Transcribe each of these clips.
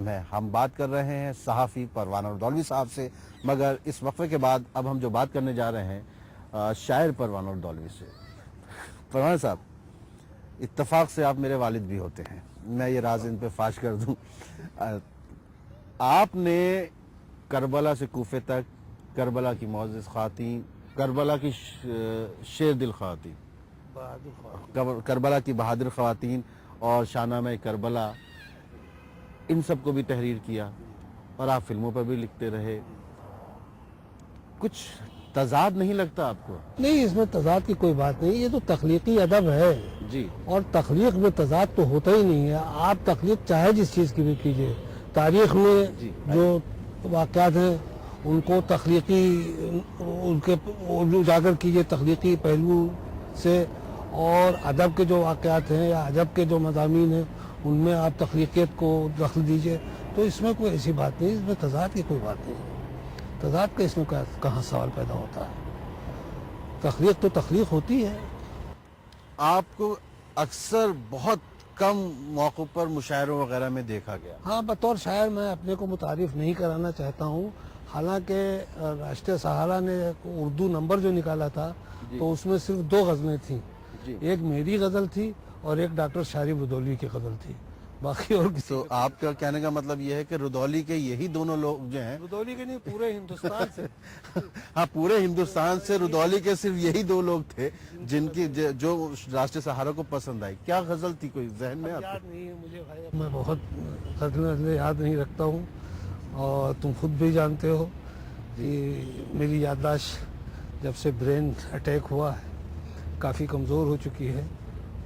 Programme ہے. ہم بات کر رہے ہیں صحافی پروانہ ردولوی صاحب سے، مگر اس وقفے کے بعد اب ہم جو بات کرنے جا رہے ہیں شاعر پروانہ ردولوی سے. پروانہ صاحب، اتفاق سے آپ میرے والد بھی ہوتے ہیں، میں یہ راز ان پہ فاش کر دوں. آپ نے کربلا سے کوفے تک، کربلا کی معزز خواتین، کربلا کی شیر دل خواتین، کربلا کی بہادر خواتین اور شاہنامہ کربلا، ان سب کو بھی تحریر کیا اور آپ فلموں پر بھی لکھتے رہے. کچھ تضاد نہیں لگتا آپ کو؟ نہیں، اس میں تضاد کی کوئی بات نہیں، یہ تو تخلیقی ادب ہے جی. اور تخلیق میں تضاد تو ہوتا ہی نہیں ہے. آپ تخلیق چاہے جس چیز کی بھی کیجئے، تاریخ میں جو واقعات ہیں ان کو تخلیقی ان کے اجاگر کیجئے تخلیقی پہلو سے، اور ادب کے جو واقعات ہیں یا ادب کے جو مضامین ہیں ان میں آپ تخلیقیت کو دخل دیجئے. تو اس میں کوئی ایسی بات نہیں، اس میں تضاد کی کوئی بات نہیں. تضاد کا اس میں کہاں سوال پیدا ہوتا ہے؟ تخلیق تو تخلیق ہوتی ہے. آپ کو اکثر بہت کم موقع پر مشاعروں وغیرہ میں دیکھا گیا. ہاں، بطور شاعر میں اپنے کو متعارف نہیں کرانا چاہتا ہوں، حالانکہ راشٹریہ سہارا نے اردو نمبر جو نکالا تھا تو اس میں صرف 2 غزلیں تھیں. ایک میری غزل تھی اور ایک ڈاکٹر شارف ردولوی کی غزل تھی. باقی اور کسی. تو آپ کا کہنے کا مطلب یہ ہے کہ ردولی کے یہی دونوں لوگ جو ہیں، ردولوی کے نہیں، پورے ہندوستان سے ہاں پورے ہندوستان سے ردولی کے صرف یہی 2 لوگ تھے جن کی جو راشٹریہ سہارا کو پسند آئی. کیا غزل تھی کوئی ذہن میں؟ یاد نہیں ہے مجھے بھائی، میں بہت غزلیں یاد نہیں رکھتا ہوں اور تم خود بھی جانتے ہو کہ میری یادداشت جب سے برین اٹیک ہوا ہے کافی کمزور ہو چکی ہے،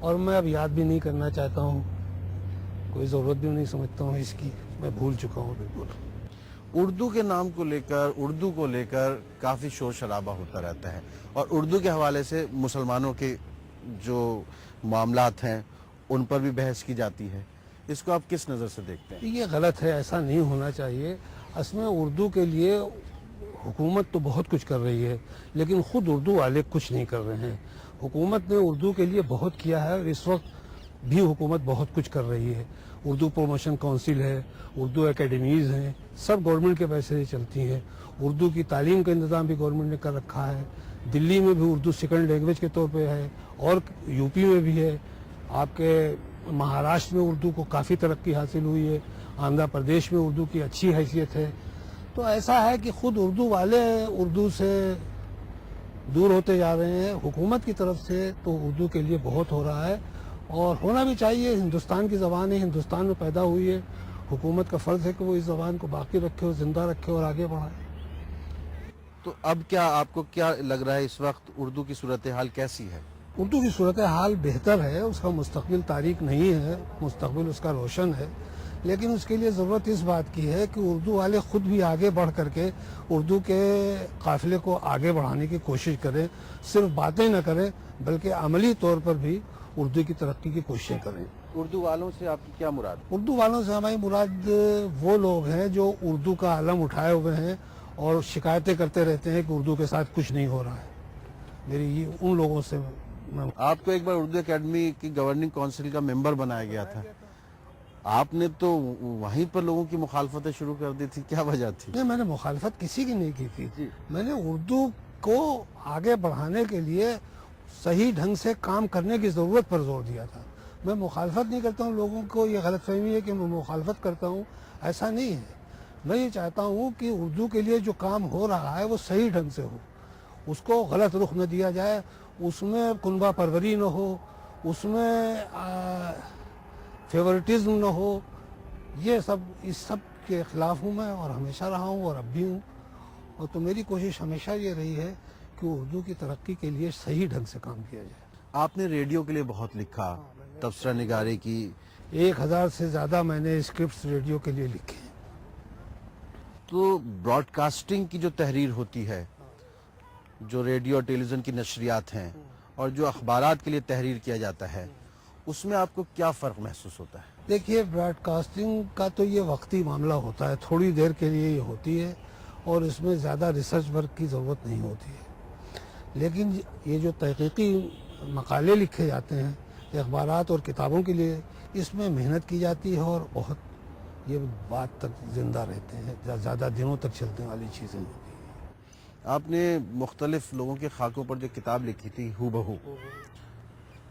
اور میں اب یاد بھی نہیں کرنا چاہتا ہوں، کوئی ضرورت بھی نہیں سمجھتا ہوں اس کی. میں بھول چکا ہوں بالکل. اردو کے نام کو لے کر، اردو کو لے کر کافی شور شرابہ ہوتا رہتا ہے، اور اردو کے حوالے سے مسلمانوں کے جو معاملات ہیں ان پر بھی بحث کی جاتی ہے. اس کو آپ کس نظر سے دیکھتے ہیں؟ یہ غلط ہے، ایسا نہیں ہونا چاہیے. اصل میں اردو کے لیے حکومت تو بہت کچھ کر رہی ہے، لیکن خود اردو والے کچھ نہیں کر رہے ہیں. حکومت نے اردو کے لیے بہت کیا ہے اور اس وقت بھی حکومت بہت کچھ کر رہی ہے. اردو پروموشن کونسل ہے، اردو اکیڈمیز ہیں، سب گورنمنٹ کے پیسے سے چلتی ہیں. اردو کی تعلیم کا انتظام بھی گورنمنٹ نے کر رکھا ہے. دلی میں بھی اردو سیکنڈ لینگویج کے طور پہ ہے، اور یو پی میں بھی ہے. آپ کے مہاراشٹر میں اردو کو کافی ترقی حاصل ہوئی ہے، آندھرا پردیش میں اردو کی اچھی حیثیت ہے. تو ایسا ہے کہ خود اردو والے اردو سے دور ہوتے جا رہے ہیں. حکومت کی طرف سے تو اردو کے لیے بہت ہو رہا ہے اور ہونا بھی چاہیے. ہندوستان کی زبان ہے، ہندوستان میں پیدا ہوئی ہے. حکومت کا فرض ہے کہ وہ اس زبان کو باقی رکھے اور زندہ رکھے اور آگے بڑھائے. تو اب کیا آپ کو کیا لگ رہا ہے اس وقت اردو کی صورتحال کیسی ہے؟ اردو کی صورتحال بہتر ہے، اس کا مستقبل تاریک نہیں ہے، مستقبل اس کا روشن ہے. لیکن اس کے لیے ضرورت اس بات کی ہے کہ اردو والے خود بھی آگے بڑھ کر کے اردو کے قافلے کو آگے بڑھانے کی کوشش کریں. صرف باتیں نہ کریں بلکہ عملی طور پر بھی اردو کی ترقی کی کوششیں کریں. اردو والوں سے آپ کی کیا مراد؟ اردو والوں سے ہماری مراد وہ لوگ ہیں جو اردو کا علم اٹھائے ہوئے ہیں اور شکایتیں کرتے رہتے ہیں کہ اردو کے ساتھ کچھ نہیں ہو رہا ہے. میری ان لوگوں سے آپ کو ایک بار اردو اکیڈمی کی گورننگ کونسل کا ممبر بنایا گیا تھا، آپ نے تو وہیں پر لوگوں کی مخالفتیں شروع کر دی تھی، کیا وجہ تھی؟ نہیں، میں نے مخالفت کسی کی نہیں کی تھی. میں نے اردو کو آگے بڑھانے کے لیے صحیح ڈھنگ سے کام کرنے کی ضرورت پر زور دیا تھا. میں مخالفت نہیں کرتا ہوں. لوگوں کو یہ غلط فہمی ہے کہ میں مخالفت کرتا ہوں، ایسا نہیں ہے. میں یہ چاہتا ہوں کہ اردو کے لیے جو کام ہو رہا ہے وہ صحیح ڈھنگ سے ہو، اس کو غلط رخ نہ دیا جائے، اس میں کنبہ پروری نہ ہو، اس میں فیورٹزم نہ ہو. یہ سب اس سب کے خلاف ہوں میں، اور ہمیشہ رہا ہوں اور اب بھی ہوں. اور تو میری کوشش ہمیشہ یہ رہی ہے کہ اردو کی ترقی کے لیے صحیح ڈھنگ سے کام کیا جائے. آپ نے ریڈیو کے لیے بہت لکھا، تبصرہ نگاری کی. 1000 سے زیادہ میں نے اسکرپٹس ریڈیو کے لیے لکھے ہیں. تو براڈ کاسٹنگ کی جو تحریر ہوتی ہے، جو ریڈیو اور ٹیلی ویژن کی نشریات ہیں اور جو اخبارات کے لیے تحریر کیا جاتا ہے، اس میں آپ کو کیا فرق محسوس ہوتا ہے؟ دیکھیے، براڈ کاسٹنگ کا تو یہ وقتی معاملہ ہوتا ہے، تھوڑی دیر کے لیے یہ ہوتی ہے اور اس میں زیادہ ریسرچ ورک کی ضرورت نہیں ہوتی ہے. لیکن یہ جو تحقیقی مقالے لکھے جاتے ہیں اخبارات اور کتابوں کے لیے، اس میں محنت کی جاتی ہے اور بہت یہ بات تک زندہ رہتے ہیں، زیادہ دنوں تک چلنے والی چیزیں ہوتی آپ نے مختلف لوگوں کے خاکوں پر جو کتاب لکھی تھی ہو بہو،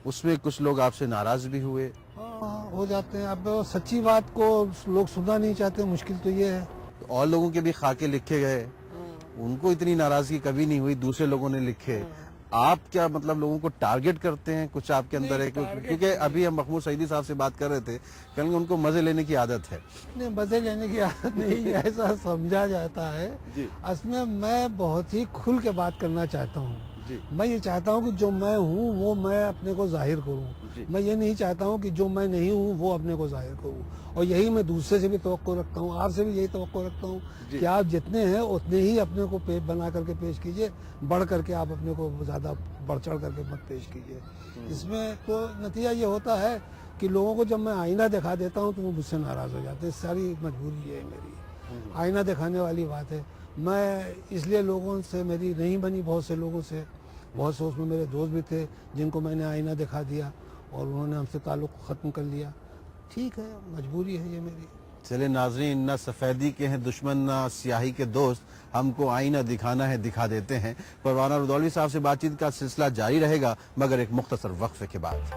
اس میں کچھ لوگ آپ سے ناراض بھی ہوئے؟ ہاں، ہو جاتے ہیں. اب سچی بات کو لوگ سننا نہیں چاہتے، مشکل تو یہ ہے. اور لوگوں کے بھی خاکے لکھے گئے، ان کو اتنی ناراضگی کبھی نہیں ہوئی، دوسرے لوگوں نے لکھے. آپ کیا مطلب لوگوں کو ٹارگٹ کرتے ہیں؟ کچھ آپ کے اندر ہے؟ کیونکہ ابھی ہم محمود سعیدی صاحب سے بات کر رہے تھے، کہیں ان کو مزے لینے کی عادت ہے. نہیں، مزے لینے کی عادت نہیں، ایسا سمجھا جاتا ہے. جی اصل میں بہت ہی کھل کے بات کرنا چاہتا ہوں. جی میں یہ چاہتا ہوں کہ جو میں ہوں وہ میں اپنے کو ظاہر کروں. جی میں یہ نہیں چاہتا ہوں کہ جو میں نہیں ہوں وہ اپنے کو ظاہر کروں. اور یہی میں دوسرے سے بھی توقع رکھتا ہوں، آپ سے بھی یہی توقع رکھتا ہوں جی. کہ آپ جتنے ہیں اتنے ہی اپنے کو بنا کر کے پیش کیجئے، بڑھ کر کے آپ اپنے کو زیادہ بڑھ چڑھ کر کے مت پیش کیجئے. اس میں تو نتیجہ یہ ہوتا ہے کہ لوگوں کو جب میں آئینہ دکھا دیتا ہوں تو وہ مجھ سے ناراض ہو جاتے ہیں. ساری مجبوری ہے میری، آئینہ دکھانے والی بات ہے. میں اس لیے لوگوں سے میری نہیں بنی، بہت سے لوگوں سے، بہت سے اس میں میرے دوست بھی تھے جن کو میں نے آئینہ دکھا دیا اور انہوں نے ہم سے تعلق ختم کر لیا. ٹھیک ہے، مجبوری ہے یہ میری. چلے ناظرین، نہ سفیدی کے ہیں دشمن نہ سیاہی کے دوست، ہم کو آئینہ دکھانا ہے دکھا دیتے ہیں. پروانہ رودولوی صاحب سے بات چیت کا سلسلہ جاری رہے گا مگر ایک مختصر وقفے کے بعد.